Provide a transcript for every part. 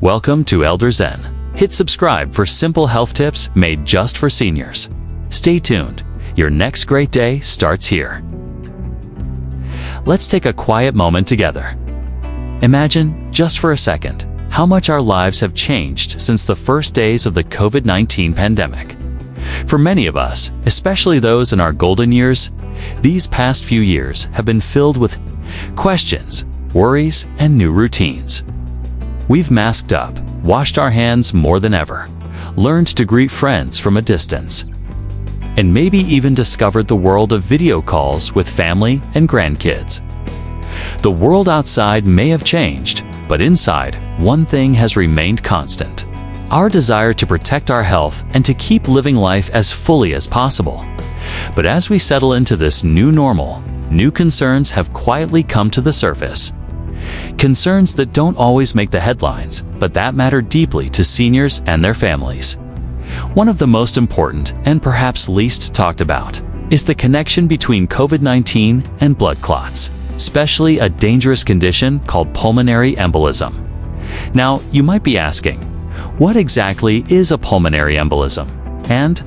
Welcome to Elder Zen. Hit subscribe for simple health tips made just for seniors. Stay tuned. Your next great day starts here. Let's take a quiet moment together. Imagine, just for a second, how much our lives have changed since the first days of the COVID-19 pandemic. For many of us, especially those in our golden years, these past few years have been filled with questions, worries, and new routines. We've masked up, washed our hands more than ever, learned to greet friends from a distance, and maybe even discovered the world of video calls with family and grandkids. The world outside may have changed, but inside, one thing has remained constant: our desire to protect our health and to keep living life as fully as possible. But as we settle into this new normal, new concerns have quietly come to the surface. Concerns that don't always make the headlines, but that matter deeply to seniors and their families. One of the most important, and perhaps least talked about, is the connection between COVID-19 and blood clots, especially a dangerous condition called pulmonary embolism. Now, you might be asking, what exactly is a pulmonary embolism? And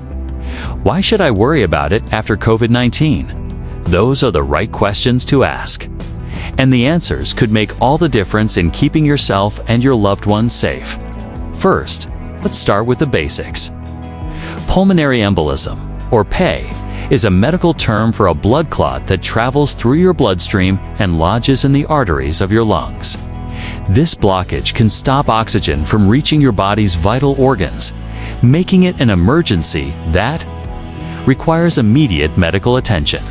why should I worry about it after COVID-19? Those are the right questions to ask. And the answers could make all the difference in keeping yourself and your loved ones safe. First, let's start with the basics. Pulmonary embolism, or PEI, is a medical term for a blood clot that travels through your bloodstream and lodges in the arteries of your lungs. This blockage can stop oxygen from reaching your body's vital organs, making it an emergency that requires immediate medical attention.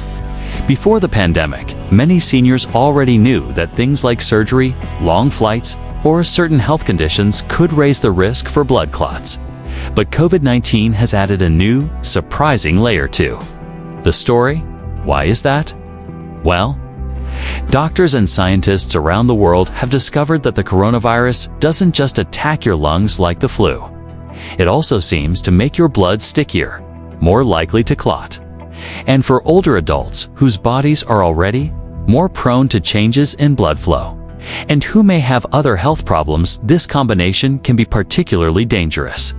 Before the pandemic, many seniors already knew that things like surgery, long flights, or certain health conditions could raise the risk for blood clots. But COVID-19 has added a new, surprising layer too. The story? Why is that? Well, doctors and scientists around the world have discovered that the coronavirus doesn't just attack your lungs like the flu. It also seems to make your blood stickier, more likely to clot. And for older adults whose bodies are already more prone to changes in blood flow, and who may have other health problems, this combination can be particularly dangerous.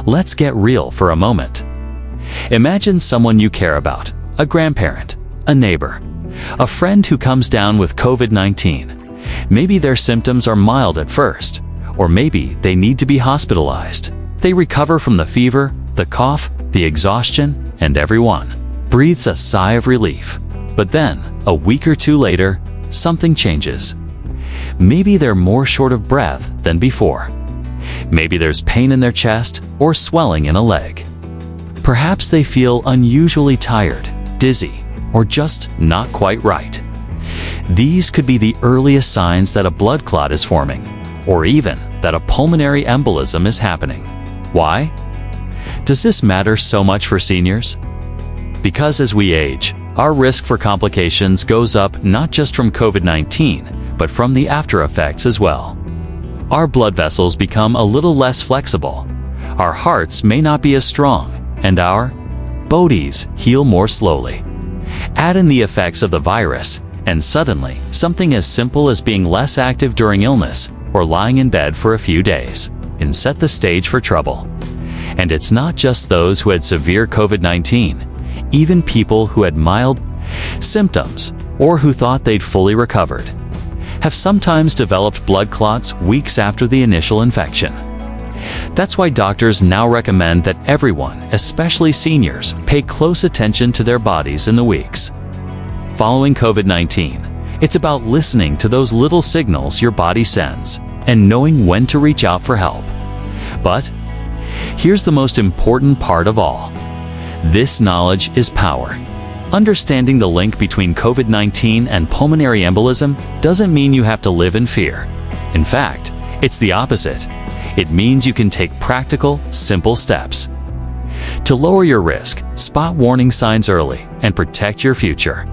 Let's get real for a moment. Imagine someone you care about, a grandparent, a neighbor, a friend who comes down with COVID-19. Maybe their symptoms are mild at first, or maybe they need to be hospitalized. They recover from the fever, the cough, the exhaustion, and everyone breathes a sigh of relief. But then, a week or two later, something changes. Maybe they're more short of breath than before. Maybe there's pain in their chest or swelling in a leg. Perhaps they feel unusually tired, dizzy, or just not quite right. These could be the earliest signs that a blood clot is forming, or even that a pulmonary embolism is happening. Why? Does this matter so much for seniors? Because as we age, our risk for complications goes up not just from COVID-19, but from the after effects as well. Our blood vessels become a little less flexible, our hearts may not be as strong, and our bodies heal more slowly. Add in the effects of the virus, and suddenly, something as simple as being less active during illness or lying in bed for a few days can set the stage for trouble. And it's not just those who had severe COVID-19. Even people who had mild symptoms or who thought they'd fully recovered have sometimes developed blood clots weeks after the initial infection. That's why doctors now recommend that everyone, especially seniors, pay close attention to their bodies in the weeks following COVID-19. It's about listening to those little signals your body sends and knowing when to reach out for help. But here's the most important part of all. This knowledge is power. Understanding the link between COVID-19 and pulmonary embolism doesn't mean you have to live in fear. In fact, it's the opposite. It means you can take practical, simple steps to lower your risk, spot warning signs early, and protect your future.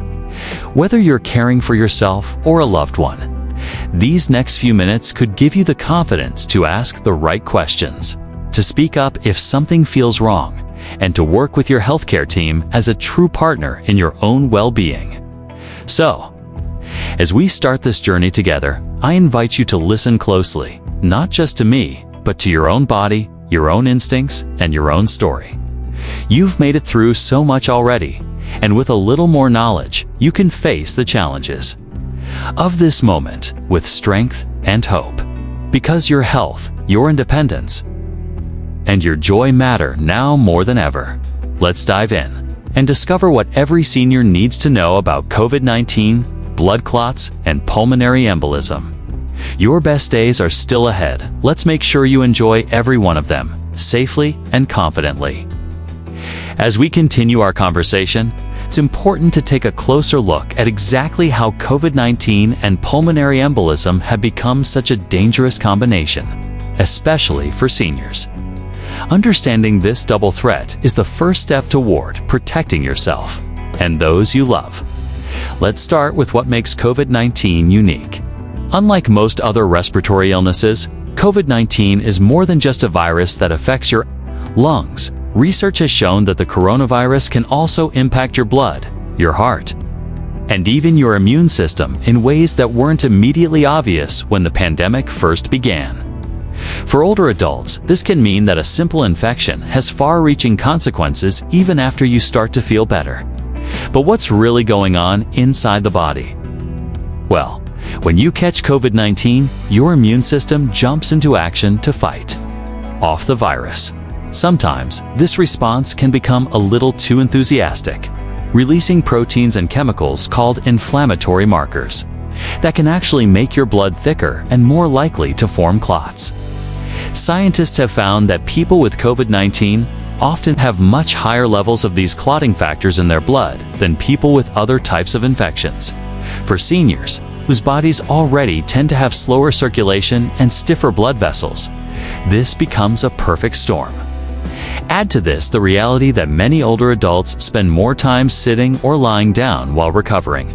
Whether you're caring for yourself or a loved one, these next few minutes could give you the confidence to ask the right questions, to speak up if something feels wrong, and to work with your healthcare team as a true partner in your own well-being. So, As we start this journey together, I invite you to listen closely, not just to me, but to your own body, your own instincts, and your own story. You've made it through so much already, and with a little more knowledge, you can face the challenges of this moment with strength and hope. Because your health, your independence, and your joy matter now more than ever. Let's dive in and discover what every senior needs to know about COVID-19, blood clots, and pulmonary embolism. Your best days are still ahead. Let's make sure you enjoy every one of them, safely and confidently. As we continue our conversation, it's important to take a closer look at exactly how COVID-19 and pulmonary embolism have become such a dangerous combination, especially for seniors. Understanding this double threat is the first step toward protecting yourself and those you love. Let's start with what makes COVID-19 unique. Unlike most other respiratory illnesses, COVID-19 is more than just a virus that affects your lungs. Research has shown that the coronavirus can also impact your blood, your heart, and even your immune system in ways that weren't immediately obvious when the pandemic first began. For older adults, this can mean that a simple infection has far-reaching consequences even after you start to feel better. But what's really going on inside the body? Well, when you catch COVID-19, your immune system jumps into action to fight off the virus. Sometimes, this response can become a little too enthusiastic, releasing proteins and chemicals called inflammatory markers that can actually make your blood thicker and more likely to form clots. Scientists have found that people with COVID-19 often have much higher levels of these clotting factors in their blood than people with other types of infections. For seniors, whose bodies already tend to have slower circulation and stiffer blood vessels, this becomes a perfect storm. Add to this the reality that many older adults spend more time sitting or lying down while recovering,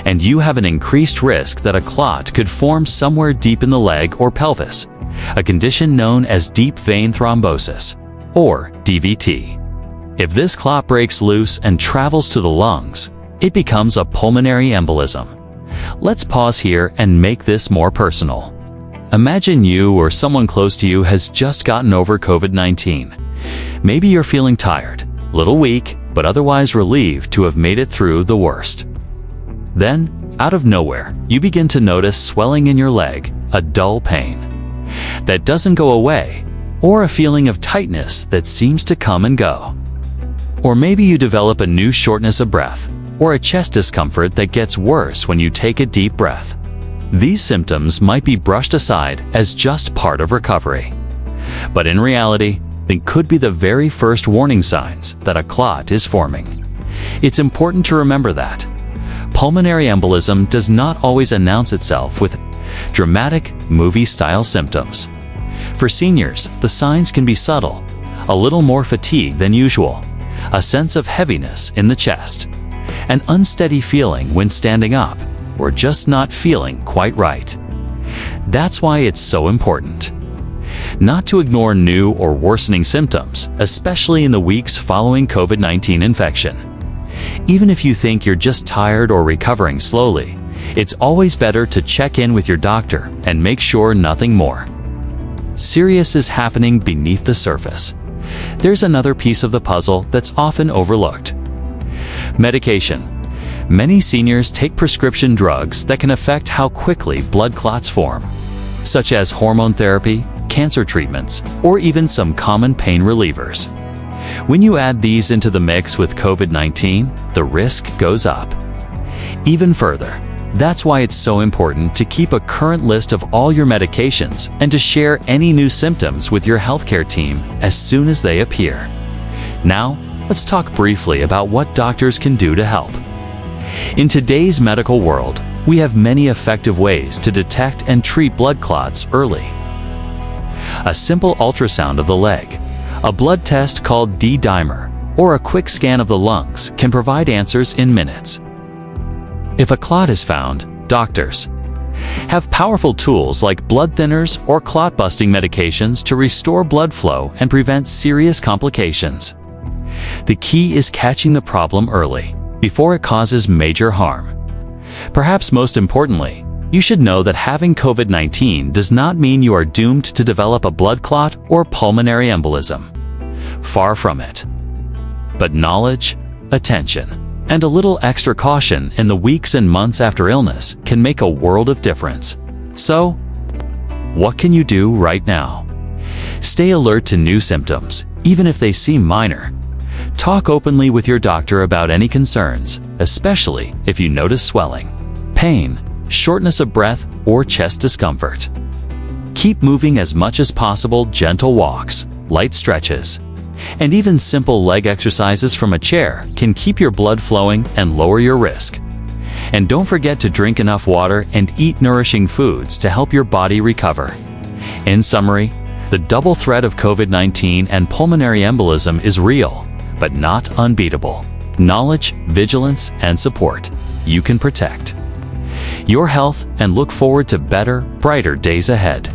and you have an increased risk that a clot could form somewhere deep in the leg or pelvis, a condition known as deep vein thrombosis, or DVT. If this clot breaks loose and travels to the lungs, it becomes a pulmonary embolism. Let's pause here and make this more personal. Imagine you or someone close to you has just gotten over COVID-19. Maybe you're feeling tired, a little weak, but otherwise relieved to have made it through the worst. Then, out of nowhere, you begin to notice swelling in your leg, a dull pain that doesn't go away, or a feeling of tightness that seems to come and go. Or maybe you develop a new shortness of breath, or a chest discomfort that gets worse when you take a deep breath. These symptoms might be brushed aside as just part of recovery, but in reality, they could be the very first warning signs that a clot is forming. It's important to remember that pulmonary embolism does not always announce itself with dramatic, movie-style symptoms. For seniors, the signs can be subtle: a little more fatigue than usual, a sense of heaviness in the chest, an unsteady feeling when standing up, or just not feeling quite right. That's why it's so important not to ignore new or worsening symptoms, especially in the weeks following COVID-19 infection. Even if you think you're just tired or recovering slowly, it's always better to check in with your doctor and make sure nothing more serious is happening beneath the surface. There's another piece of the puzzle that's often overlooked: medication. Many seniors take prescription drugs that can affect how quickly blood clots form, such as hormone therapy, cancer treatments, or even some common pain relievers. When you add these into the mix with COVID-19, the risk goes up even further. That's why it's so important to keep a current list of all your medications and to share any new symptoms with your healthcare team as soon as they appear. Now, let's talk briefly about what doctors can do to help. In today's medical world, we have many effective ways to detect and treat blood clots early. A simple ultrasound of the leg, a blood test called D-dimer, or a quick scan of the lungs can provide answers in minutes. If a clot is found, doctors have powerful tools like blood thinners or clot-busting medications to restore blood flow and prevent serious complications. The key is catching the problem early, before it causes major harm. Perhaps most importantly, you should know that having COVID-19 does not mean you are doomed to develop a blood clot or pulmonary embolism. Far from it. But knowledge, attention, and a little extra caution in the weeks and months after illness can make a world of difference. So, what can you do right now? Stay alert to new symptoms, even if they seem minor. Talk openly with your doctor about any concerns, especially if you notice swelling, pain, shortness of breath, or chest discomfort. Keep moving as much as possible. Gentle walks, light stretches, and even simple leg exercises from a chair can keep your blood flowing and lower your risk. And don't forget to drink enough water and eat nourishing foods to help your body recover. In summary, the double threat of COVID-19 and pulmonary embolism is real, but not unbeatable. Knowledge, vigilance, and support. You can protect your health and look forward to better, brighter days ahead.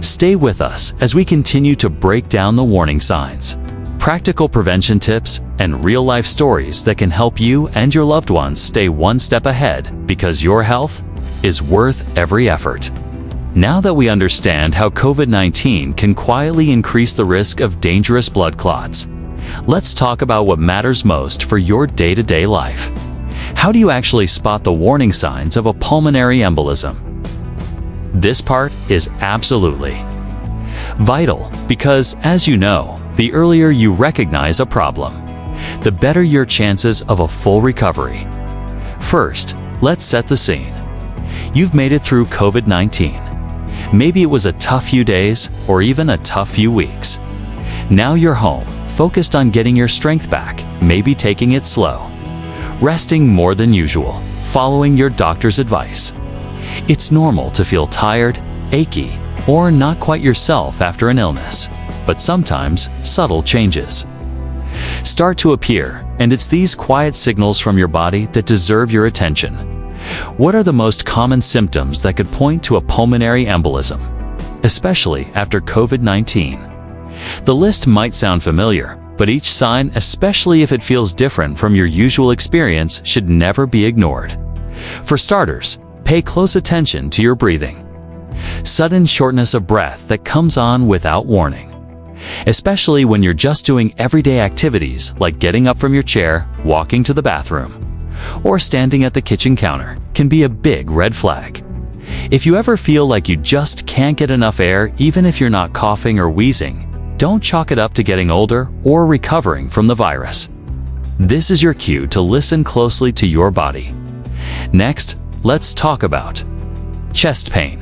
Stay with us as we continue to break down the warning signs, practical prevention tips, and real-life stories that can help you and your loved ones stay one step ahead, because your health is worth every effort. Now that we understand how COVID-19 can quietly increase the risk of dangerous blood clots, let's talk about what matters most for your day-to-day life. How do you actually spot the warning signs of a pulmonary embolism? This part is absolutely vital because, as you know, the earlier you recognize a problem, the better your chances of a full recovery. First, let's set the scene. You've made it through COVID-19. Maybe it was a tough few days or even a tough few weeks. Now you're home, focused on getting your strength back, maybe taking it slow, resting more than usual, following your doctor's advice. It's normal to feel tired, achy, or not quite yourself after an illness, but sometimes subtle changes start to appear, and it's these quiet signals from your body that deserve your attention. What are the most common symptoms that could point to a pulmonary embolism, especially after COVID-19? The list might sound familiar, but each sign, especially if it feels different from your usual experience, should never be ignored. For starters, pay close attention to your breathing. Sudden shortness of breath that comes on without warning, especially when you're just doing everyday activities like getting up from your chair, walking to the bathroom, or standing at the kitchen counter, can be a big red flag. If you ever feel like you just can't get enough air, even if you're not coughing or wheezing, don't chalk it up to getting older or recovering from the virus. This is your cue to listen closely to your body. Next, let's talk about chest pain.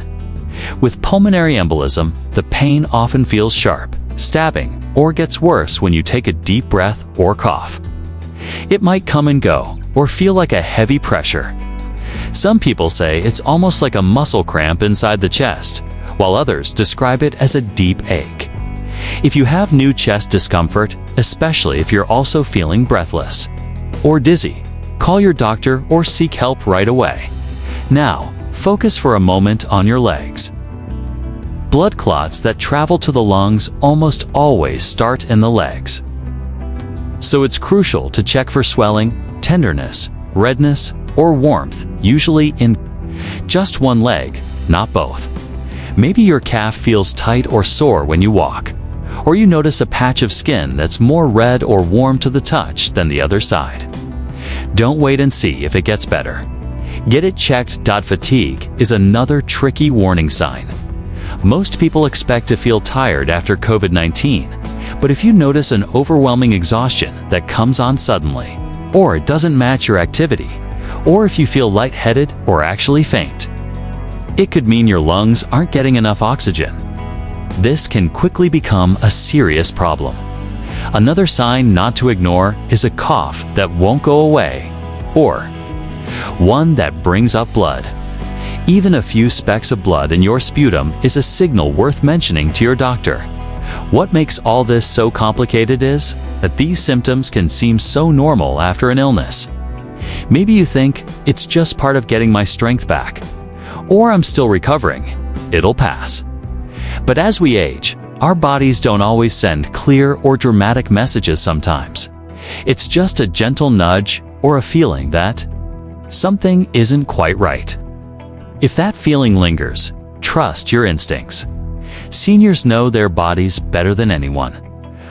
With pulmonary embolism, the pain often feels sharp, stabbing, or gets worse when you take a deep breath or cough. It might come and go, or feel like a heavy pressure. Some people say it's almost like a muscle cramp inside the chest, while others describe it as a deep ache. If you have new chest discomfort, especially if you're also feeling breathless or dizzy, call your doctor or seek help right away. Now, focus for a moment on your legs. Blood clots that travel to the lungs almost always start in the legs. So it's crucial to check for swelling, tenderness, redness, or warmth, usually in just one leg, not both. Maybe your calf feels tight or sore when you walk, or you notice a patch of skin that's more red or warm to the touch than the other side. Don't wait and see if it gets better. Get it checked. Fatigue is another tricky warning sign. Most people expect to feel tired after COVID-19, but if you notice an overwhelming exhaustion that comes on suddenly, or it doesn't match your activity, or if you feel lightheaded or actually faint, it could mean your lungs aren't getting enough oxygen. This can quickly become a serious problem. Another sign not to ignore is a cough that won't go away, or one that brings up blood. Even a few specks of blood in your sputum is a signal worth mentioning to your doctor. What makes all this so complicated is that these symptoms can seem so normal after an illness. Maybe you think, it's just part of getting my strength back, or I'm still recovering, it'll pass. But as we age, our bodies don't always send clear or dramatic messages sometimes. It's just a gentle nudge or a feeling that something isn't quite right. If that feeling lingers, trust your instincts. Seniors know their bodies better than anyone.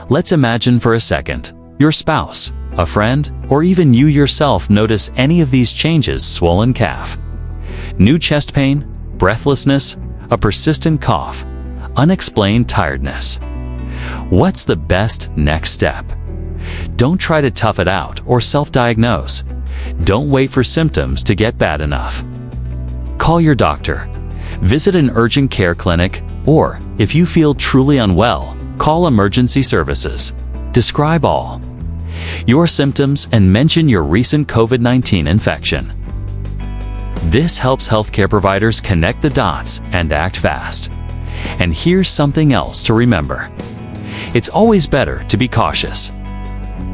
Let's imagine for a second, your spouse, a friend, or even you yourself notice any of these changes: swollen calf, new chest pain, breathlessness, a persistent cough, unexplained tiredness. What's the best next step? Don't try to tough it out or self-diagnose. Don't wait for symptoms to get bad enough. Call your doctor. Visit an urgent care clinic, or, if you feel truly unwell, call emergency services. Describe all your symptoms and mention your recent COVID-19 infection. This helps healthcare providers connect the dots and act fast. And here's something else to remember. It's always better to be cautious.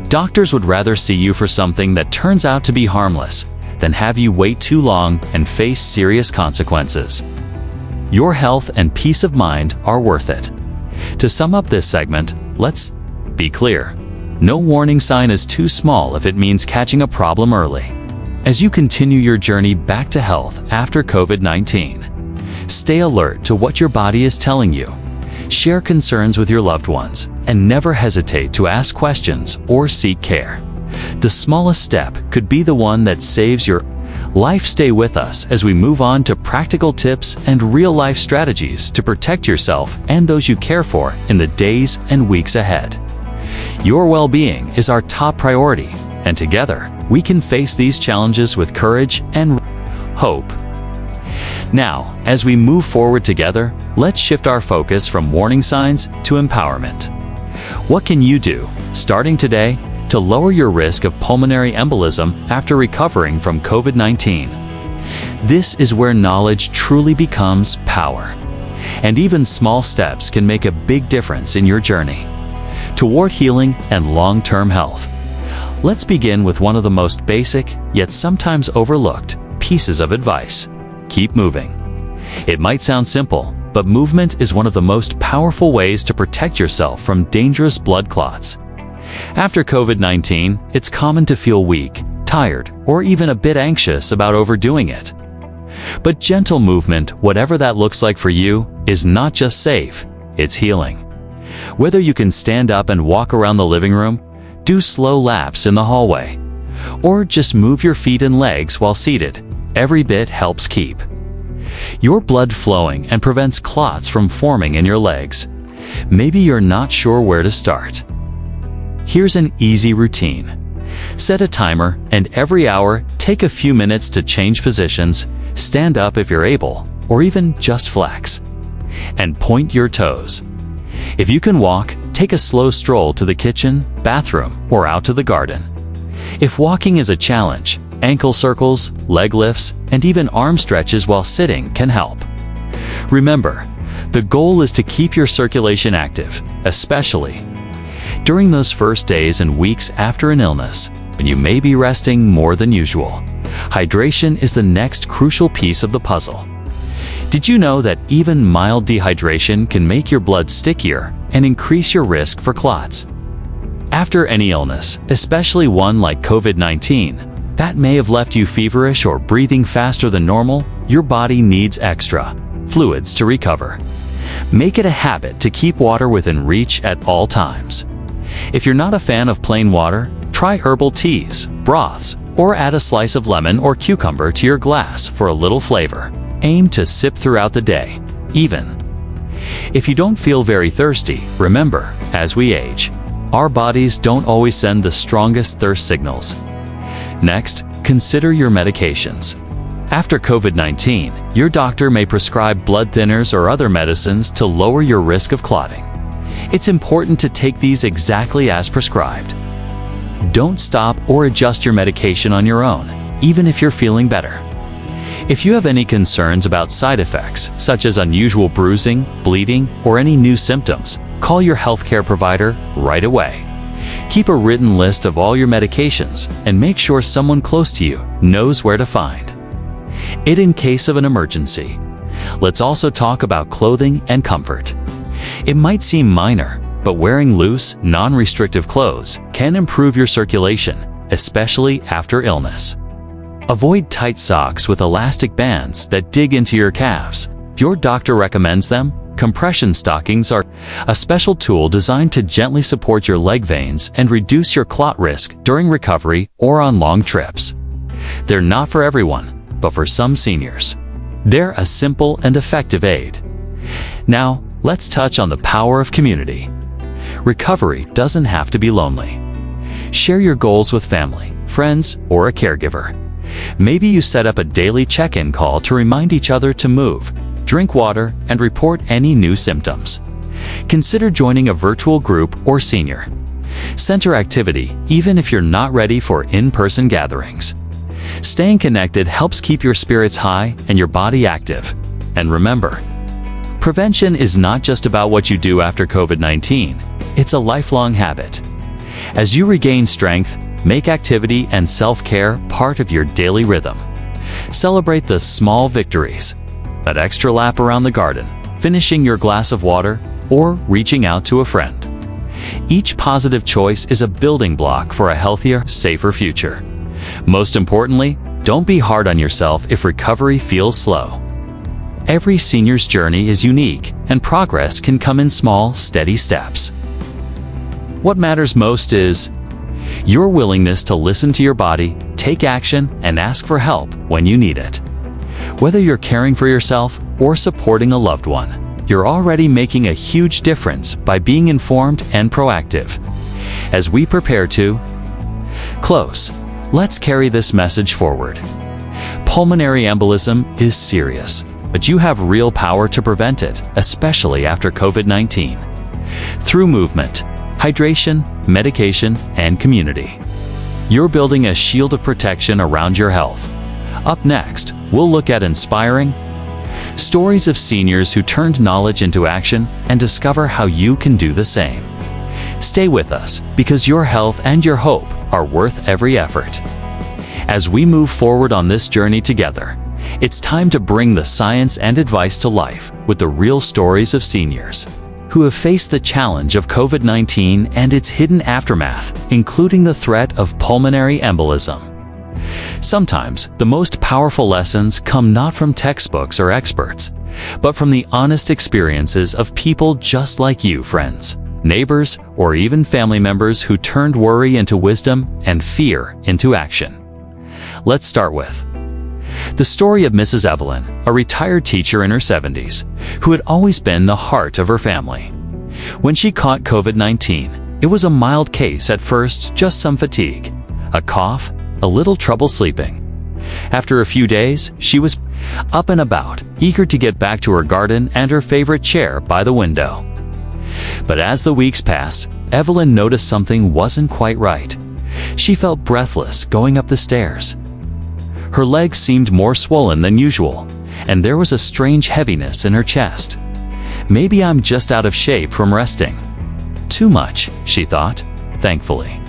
Doctors would rather see you for something that turns out to be harmless than have you wait too long and face serious consequences. Your health and peace of mind are worth it. To sum up this segment, let's be clear. No warning sign is too small if it means catching a problem early. As you continue your journey back to health after COVID-19, stay alert to what your body is telling you. Share concerns with your loved ones, and never hesitate to ask questions or seek care. The smallest step could be the one that saves your life. Stay with us as we move on to practical tips and real-life strategies to protect yourself and those you care for in the days and weeks ahead. Your well-being is our top priority, and together we can face these challenges with courage and hope. Now, as we move forward together, let's shift our focus from warning signs to empowerment. What can you do, starting today, to lower your risk of pulmonary embolism after recovering from COVID-19? This is where knowledge truly becomes power. And even small steps can make a big difference in your journey toward healing and long-term health. Let's begin with one of the most basic, yet sometimes overlooked, pieces of advice. Keep moving. It might sound simple, but movement is one of the most powerful ways to protect yourself from dangerous blood clots. After COVID-19, it's common to feel weak, tired, or even a bit anxious about overdoing it. But gentle movement, whatever that looks like for you, is not just safe, it's healing. Whether you can stand up and walk around the living room, do slow laps in the hallway, or just move your feet and legs while seated, every bit helps keep your blood flowing and prevents clots from forming in your legs. Maybe you're not sure where to start. Here's an easy routine. Set a timer, and every hour, take a few minutes to change positions, stand up if you're able, or even just flex. And point your toes. If you can walk, take a slow stroll to the kitchen, bathroom, or out to the garden. If walking is a challenge, ankle circles, leg lifts, and even arm stretches while sitting can help. Remember, the goal is to keep your circulation active, especially during those first days and weeks after an illness, when you may be resting more than usual. Hydration is the next crucial piece of the puzzle. Did you know that even mild dehydration can make your blood stickier and increase your risk for clots? After any illness, especially one like COVID-19, that may have left you feverish or breathing faster than normal, your body needs extra fluids to recover. Make it a habit to keep water within reach at all times. If you're not a fan of plain water, try herbal teas, broths, or add a slice of lemon or cucumber to your glass for a little flavor. Aim to sip throughout the day, even if you don't feel very thirsty. Remember, as we age, our bodies don't always send the strongest thirst signals. Next, consider your medications. After COVID-19, your doctor may prescribe blood thinners or other medicines to lower your risk of clotting. It's important to take these exactly as prescribed. Don't stop or adjust your medication on your own, even if you're feeling better. If you have any concerns about side effects, such as unusual bruising, bleeding, or any new symptoms, call your healthcare provider right away. Keep a written list of all your medications and make sure someone close to you knows where to find it in case of an emergency. Let's also talk about clothing and comfort. It might seem minor, but wearing loose, non-restrictive clothes can improve your circulation, especially after illness. Avoid tight socks with elastic bands that dig into your calves. If your doctor recommends them, compression stockings are a special tool designed to gently support your leg veins and reduce your clot risk during recovery or on long trips. They're not for everyone, but for some seniors, they're a simple and effective aid. Now, let's touch on the power of community. Recovery doesn't have to be lonely. Share your goals with family, friends, or a caregiver. Maybe you set up a daily check-in call to remind each other to move, drink water, and report any new symptoms. Consider joining a virtual group or senior center activity, even if you're not ready for in-person gatherings. Staying connected helps keep your spirits high and your body active. And remember, prevention is not just about what you do after COVID-19. It's a lifelong habit. As you regain strength, make activity and self-care part of your daily rhythm. Celebrate the small victories. That extra lap around the garden, finishing your glass of water, or reaching out to a friend. Each positive choice is a building block for a healthier, safer future. Most importantly, don't be hard on yourself if recovery feels slow. Every senior's journey is unique, and progress can come in small, steady steps. What matters most is your willingness to listen to your body, take action, and ask for help when you need it. Whether you're caring for yourself or supporting a loved one, you're already making a huge difference by being informed and proactive. As we prepare to close, let's carry this message forward. Pulmonary embolism is serious, but you have real power to prevent it, especially after COVID-19. Through movement, hydration, medication, and community, you're building a shield of protection around your health. Up next, we'll look at inspiring stories of seniors who turned knowledge into action and discover how you can do the same. Stay with us, because your health and your hope are worth every effort. As we move forward on this journey together, it's time to bring the science and advice to life with the real stories of seniors who have faced the challenge of COVID-19 and its hidden aftermath, including the threat of pulmonary embolism. Sometimes, the most powerful lessons come not from textbooks or experts, but from the honest experiences of people just like you, friends, neighbors, or even family members who turned worry into wisdom and fear into action. Let's start with the story of Mrs. Evelyn, a retired teacher in her 70s, who had always been the heart of her family. When she caught COVID-19, it was a mild case at first, just some fatigue, a cough, a little trouble sleeping. After a few days, she was up and about, eager to get back to her garden and her favorite chair by the window. But as the weeks passed, Evelyn noticed something wasn't quite right. She felt breathless going up the stairs. Her legs seemed more swollen than usual, and there was a strange heaviness in her chest. Maybe I'm just out of shape from resting too much, she thought, thankfully.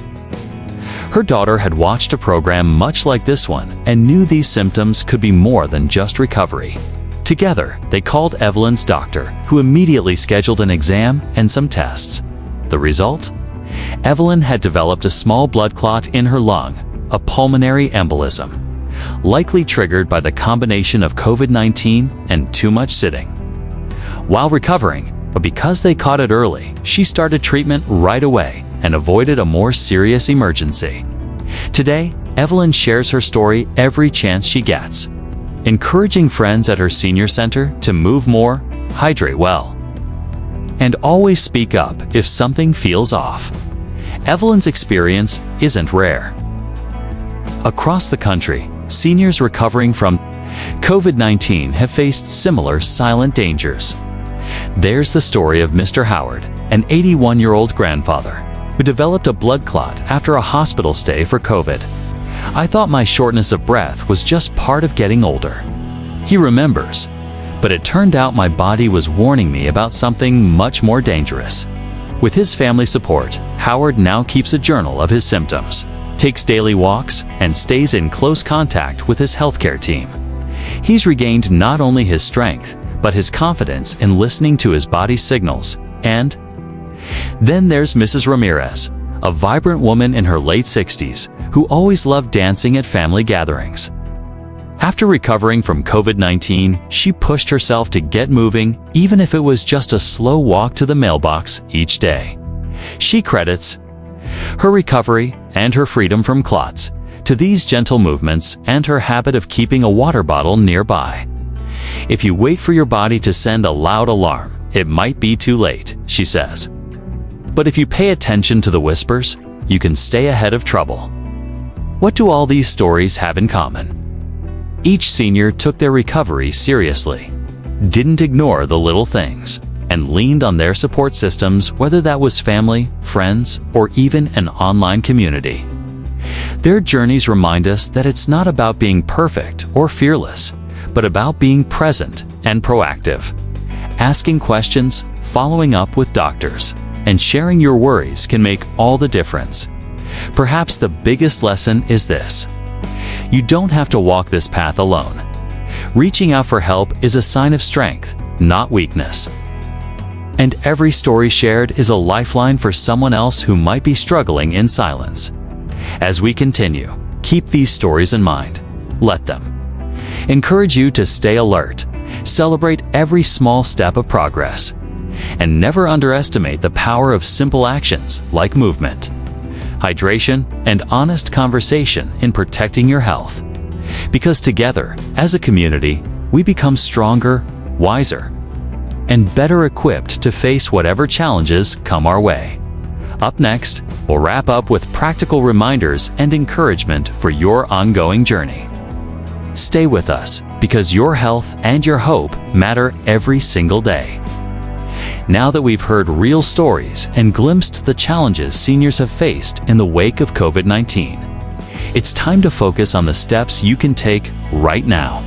Her daughter had watched a program much like this one and knew these symptoms could be more than just recovery. Together, they called Evelyn's doctor, who immediately scheduled an exam and some tests. The result? Evelyn had developed a small blood clot in her lung, a pulmonary embolism, likely triggered by the combination of COVID-19 and too much sitting. While recovering, but because they caught it early, she started treatment right away and avoided a more serious emergency. Today, Evelyn shares her story every chance she gets, encouraging friends at her senior center to move more, hydrate well, and always speak up if something feels off. Evelyn's experience isn't rare. Across the country, seniors recovering from COVID-19 have faced similar silent dangers. There's the story of Mr. Howard, an 81-year-old grandfather who developed a blood clot after a hospital stay for COVID. I thought my shortness of breath was just part of getting older, he remembers, but it turned out my body was warning me about something much more dangerous. With his family support, Howard now keeps a journal of his symptoms, takes daily walks, and stays in close contact with his healthcare team. He's regained not only his strength, but his confidence in listening to his body's signals. And then there's Mrs. Ramirez, a vibrant woman in her late 60s who always loved dancing at family gatherings. After recovering from COVID-19, she pushed herself to get moving, even if it was just a slow walk to the mailbox each day. She credits her recovery and her freedom from clots to these gentle movements and her habit of keeping a water bottle nearby. If you wait for your body to send a loud alarm, it might be too late, she says. But if you pay attention to the whispers, you can stay ahead of trouble. What do all these stories have in common? Each senior took their recovery seriously, didn't ignore the little things, and leaned on their support systems, whether that was family, friends, or even an online community. Their journeys remind us that it's not about being perfect or fearless, but about being present and proactive. Asking questions, following up with doctors, and sharing your worries can make all the difference. Perhaps the biggest lesson is this: you don't have to walk this path alone. Reaching out for help is a sign of strength, not weakness. And every story shared is a lifeline for someone else who might be struggling in silence. As we continue, keep these stories in mind. Let them encourage you to stay alert, celebrate every small step of progress, and never underestimate the power of simple actions like movement, hydration, and honest conversation in protecting your health. Because together, as a community, we become stronger, wiser, and better equipped to face whatever challenges come our way. Up next, we'll wrap up with practical reminders and encouragement for your ongoing journey. Stay with us, because your health and your hope matter every single day. Now that we've heard real stories and glimpsed the challenges seniors have faced in the wake of COVID-19, it's time to focus on the steps you can take right now,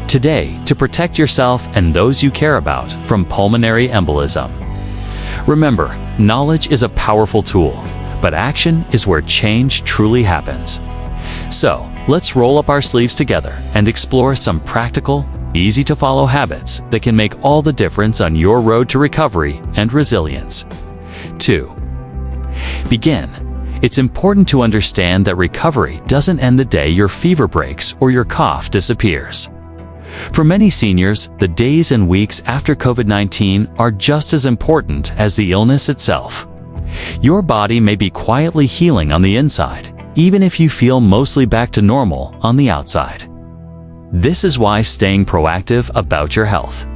today, to protect yourself and those you care about from pulmonary embolism. Remember, knowledge is a powerful tool, but action is where change truly happens. So, let's roll up our sleeves together and explore some practical, easy-to-follow habits that can make all the difference on your road to recovery and resilience. 2. Begin. It's important to understand that recovery doesn't end the day your fever breaks or your cough disappears. For many seniors, the days and weeks after COVID-19 are just as important as the illness itself. Your body may be quietly healing on the inside, even if you feel mostly back to normal on the outside. This is why staying proactive about your health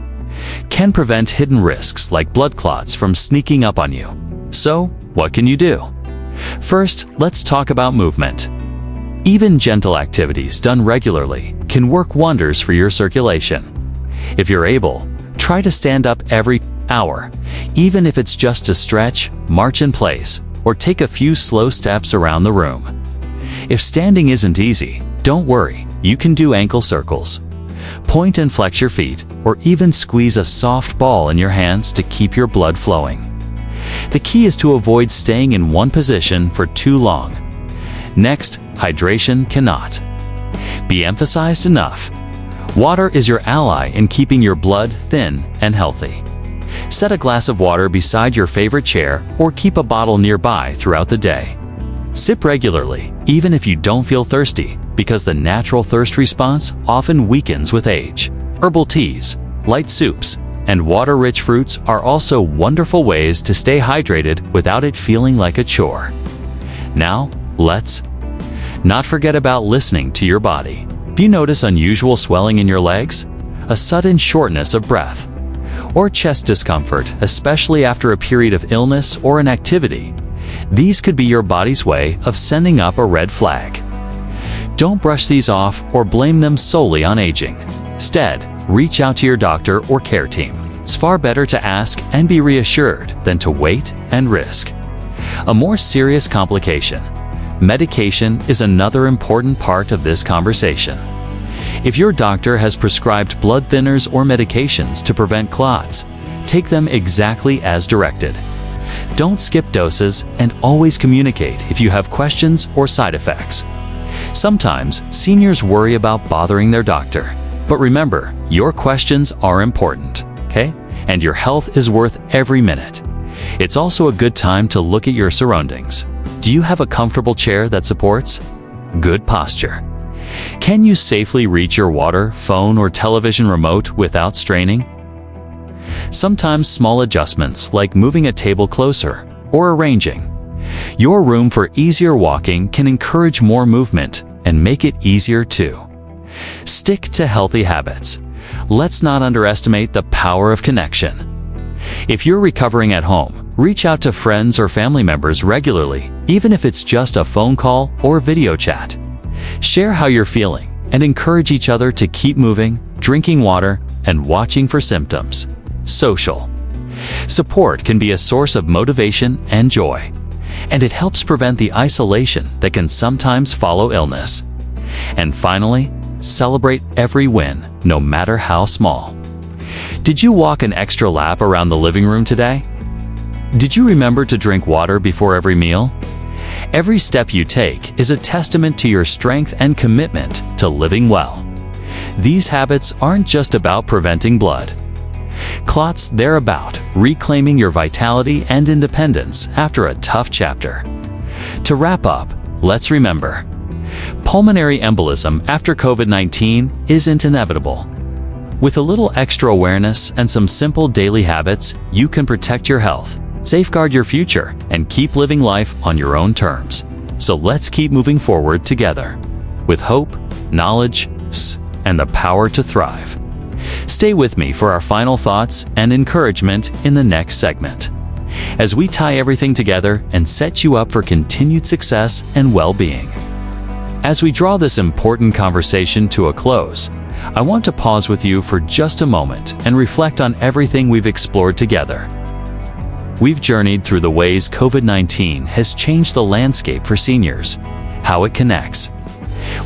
can prevent hidden risks like blood clots from sneaking up on you. So, what can you do? First, let's talk about movement. Even gentle activities done regularly can work wonders for your circulation. If you're able, try to stand up every hour, even if it's just to stretch, march in place, or take a few slow steps around the room. If standing isn't easy, don't worry, you can do ankle circles. Point and flex your feet, or even squeeze a soft ball in your hands to keep your blood flowing. The key is to avoid staying in one position for too long. Next, hydration cannot be emphasized enough. Water is your ally in keeping your blood thin and healthy. Set a glass of water beside your favorite chair or keep a bottle nearby throughout the day. Sip regularly, even if you don't feel thirsty, because the natural thirst response often weakens with age. Herbal teas, light soups, and water-rich fruits are also wonderful ways to stay hydrated without it feeling like a chore. Now, let's not forget about listening to your body. If you notice unusual swelling in your legs, a sudden shortness of breath, or chest discomfort, especially after a period of illness or an activity, these could be your body's way of sending up a red flag. Don't brush these off or blame them solely on aging. Instead, reach out to your doctor or care team. It's far better to ask and be reassured than to wait and risk a more serious complication. Medication is another important part of this conversation. If your doctor has prescribed blood thinners or medications to prevent clots, take them exactly as directed. Don't skip doses, and always communicate if you have questions or side effects. Sometimes, seniors worry about bothering their doctor, but remember, your questions are important, okay? And your health is worth every minute. It's also a good time to look at your surroundings. Do you have a comfortable chair that supports good posture? Can you safely reach your water, phone, or television remote without straining? Sometimes small adjustments, like moving a table closer or arranging your room for easier walking, can encourage more movement and make it easier too. Stick to healthy habits. Let's not underestimate the power of connection. If you're recovering at home, reach out to friends or family members regularly, even if it's just a phone call or video chat. Share how you're feeling and encourage each other to keep moving, drinking water, and watching for symptoms. Social support can be a source of motivation and joy, and it helps prevent the isolation that can sometimes follow illness. And finally, celebrate every win, no matter how small. Did you walk an extra lap around the living room today? Did you remember to drink water before every meal? Every step you take is a testament to your strength and commitment to living well. These habits aren't just about preventing blood clots, they're about reclaiming your vitality and independence after a tough chapter. To wrap up, let's remember, pulmonary embolism after COVID-19 isn't inevitable. With a little extra awareness and some simple daily habits, you can protect your health, safeguard your future, and keep living life on your own terms. So let's keep moving forward together, with hope, knowledge, and the power to thrive. Stay with me for our final thoughts and encouragement in the next segment, as we tie everything together and set you up for continued success and well-being. As we draw this important conversation to a close, I want to pause with you for just a moment and reflect on everything we've explored together. We've journeyed through the ways COVID-19 has changed the landscape for seniors, how it connects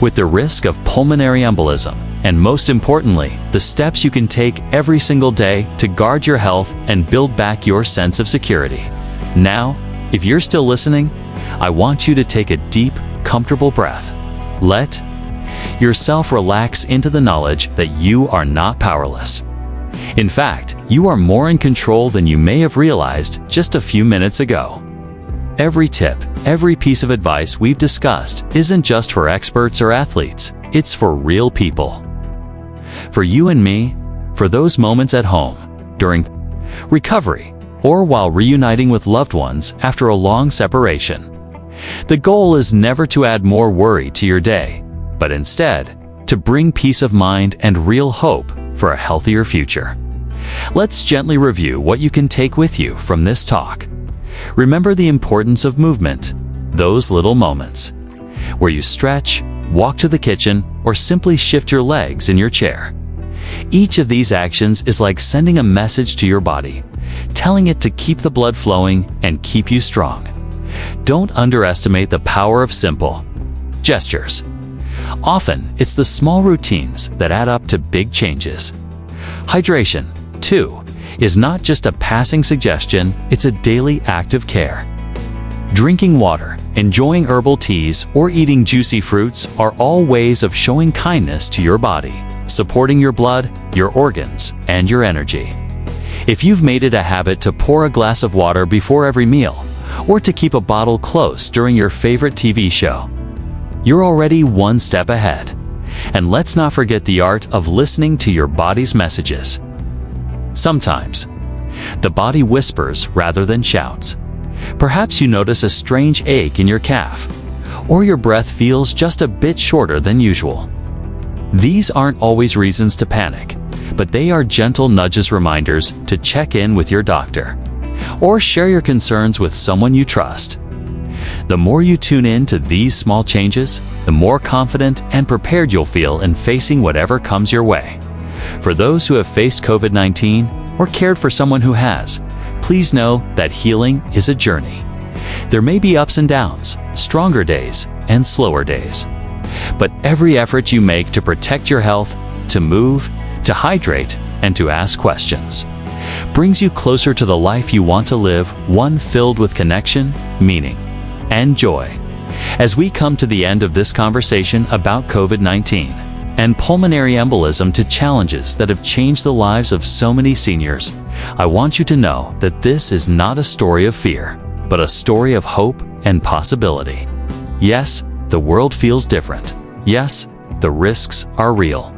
with the risk of pulmonary embolism, and most importantly, the steps you can take every single day to guard your health and build back your sense of security. Now, if you're still listening, I want you to take a deep, comfortable breath. Let yourself relax into the knowledge that you are not powerless. In fact, you are more in control than you may have realized just a few minutes ago. Every tip, every piece of advice we've discussed isn't just for experts or athletes, it's for real people. For you and me, for those moments at home, during recovery, or while reuniting with loved ones after a long separation. The goal is never to add more worry to your day, but instead, to bring peace of mind and real hope for a healthier future. Let's gently review what you can take with you from this talk. Remember the importance of movement, those little moments where you stretch, walk to the kitchen, or simply shift your legs in your chair. Each of these actions is like sending a message to your body, telling it to keep the blood flowing and keep you strong. Don't underestimate the power of simple gestures. Often, it's the small routines that add up to big changes. Hydration, too, is not just a passing suggestion, it's a daily act of care. Drinking water, enjoying herbal teas, or eating juicy fruits are all ways of showing kindness to your body, supporting your blood, your organs, and your energy. If you've made it a habit to pour a glass of water before every meal, or to keep a bottle close during your favorite TV show, you're already one step ahead. And let's not forget the art of listening to your body's messages. Sometimes, the body whispers rather than shouts. Perhaps you notice a strange ache in your calf, or your breath feels just a bit shorter than usual. These aren't always reasons to panic, but they are gentle nudges, reminders to check in with your doctor, or share your concerns with someone you trust. The more you tune in to these small changes, the more confident and prepared you'll feel in facing whatever comes your way. For those who have faced COVID-19 or cared for someone who has, please know that healing is a journey. There may be ups and downs, stronger days and slower days. But every effort you make to protect your health, to move, to hydrate, and to ask questions brings you closer to the life you want to live, one filled with connection, meaning, and joy. As we come to the end of this conversation about COVID-19 and pulmonary embolism, to challenges that have changed the lives of so many seniors, I want you to know that this is not a story of fear, but a story of hope and possibility. Yes, the world feels different. Yes, the risks are real.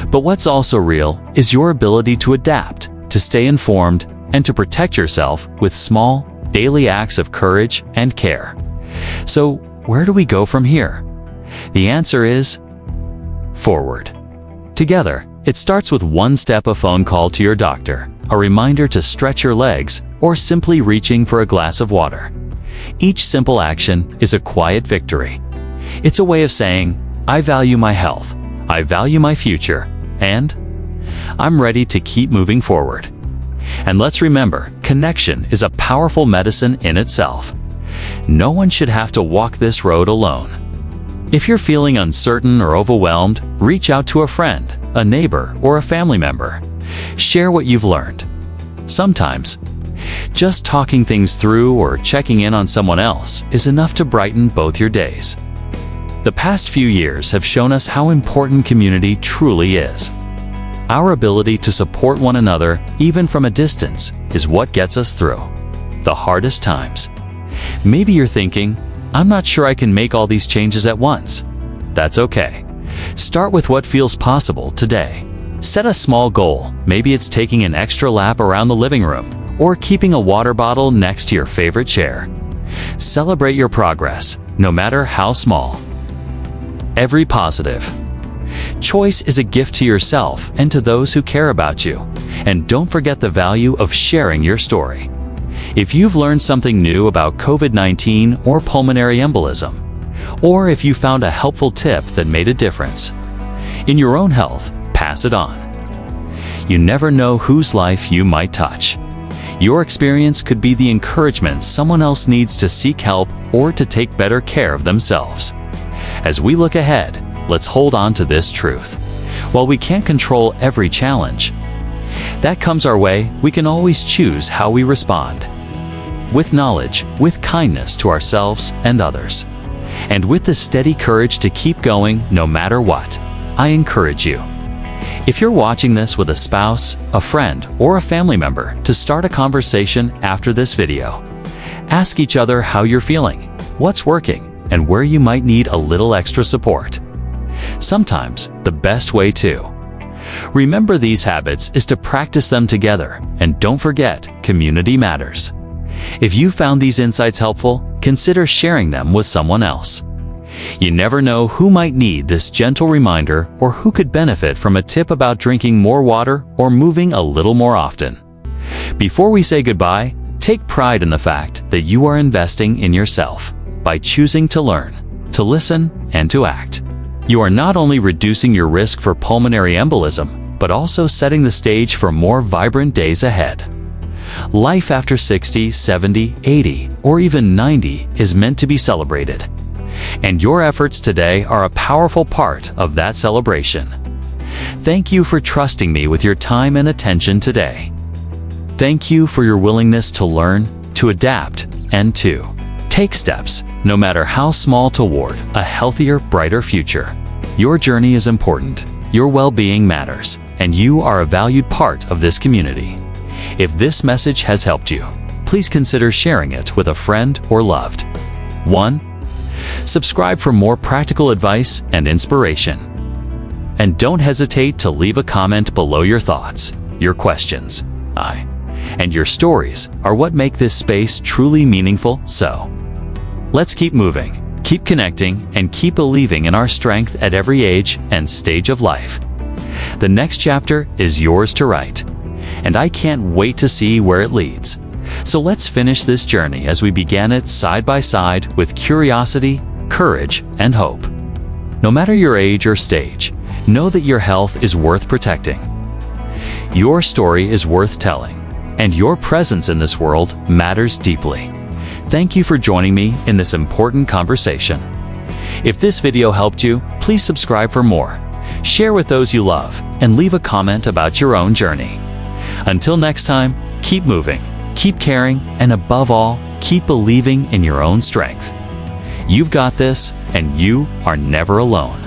But what's also real is your ability to adapt, to stay informed, and to protect yourself with small, daily acts of courage and care. So, where do we go from here? The answer is forward. Together, it starts with one step: a phone call to your doctor, a reminder to stretch your legs, or simply reaching for a glass of water. Each simple action is a quiet victory. It's a way of saying, I value my health, I value my future, and I'm ready to keep moving forward. And let's remember, connection is a powerful medicine in itself. No one should have to walk this road alone. If you're feeling uncertain or overwhelmed, reach out to a friend, a neighbor, or a family member. Share what you've learned. Sometimes, just talking things through or checking in on someone else is enough to brighten both your days. The past few years have shown us how important community truly is. Our ability to support one another, even from a distance, is what gets us through the hardest times. Maybe you're thinking, I'm not sure I can make all these changes at once. That's okay. Start with what feels possible today. Set a small goal. Maybe it's taking an extra lap around the living room, or keeping a water bottle next to your favorite chair. Celebrate your progress, no matter how small. Every positive choice is a gift to yourself and to those who care about you. And don't forget the value of sharing your story. If you've learned something new about COVID-19 or pulmonary embolism, or if you found a helpful tip that made a difference in your own health, pass it on. You never know whose life you might touch. Your experience could be the encouragement someone else needs to seek help or to take better care of themselves. As we look ahead, let's hold on to this truth. While we can't control every challenge that comes our way, we can always choose how we respond. With knowledge, with kindness to ourselves and others, and with the steady courage to keep going no matter what, I encourage you. If you're watching this with a spouse, a friend, or a family member, to start a conversation after this video. Ask each other how you're feeling, what's working, and where you might need a little extra support. Sometimes, the best way to remember these habits is to practice them together, and don't forget, community matters. If you found these insights helpful, consider sharing them with someone else. You never know who might need this gentle reminder or who could benefit from a tip about drinking more water or moving a little more often. Before we say goodbye, take pride in the fact that you are investing in yourself by choosing to learn, to listen, and to act. You are not only reducing your risk for pulmonary embolism, but also setting the stage for more vibrant days ahead. Life after 60, 70, 80, or even 90 is meant to be celebrated. And your efforts today are a powerful part of that celebration. Thank you for trusting me with your time and attention today. Thank you for your willingness to learn, to adapt, and to take steps, no matter how small, toward a healthier, brighter future. Your journey is important, your well-being matters, and you are a valued part of this community. If this message has helped you, please consider sharing it with a friend or loved one. Subscribe for more practical advice and inspiration. And don't hesitate to leave a comment below. Your thoughts, your questions, and your stories are what make this space truly meaningful. So, let's keep moving, keep connecting, and keep believing in our strength at every age and stage of life. The next chapter is yours to write, and I can't wait to see where it leads. So let's finish this journey as we began it, side by side, with curiosity, courage, and hope. No matter your age or stage, know that your health is worth protecting. Your story is worth telling, and your presence in this world matters deeply. Thank you for joining me in this important conversation. If this video helped you, please subscribe for more, share with those you love, and leave a comment about your own journey. Until next time, keep moving, keep caring, and above all, keep believing in your own strength. You've got this, and you are never alone.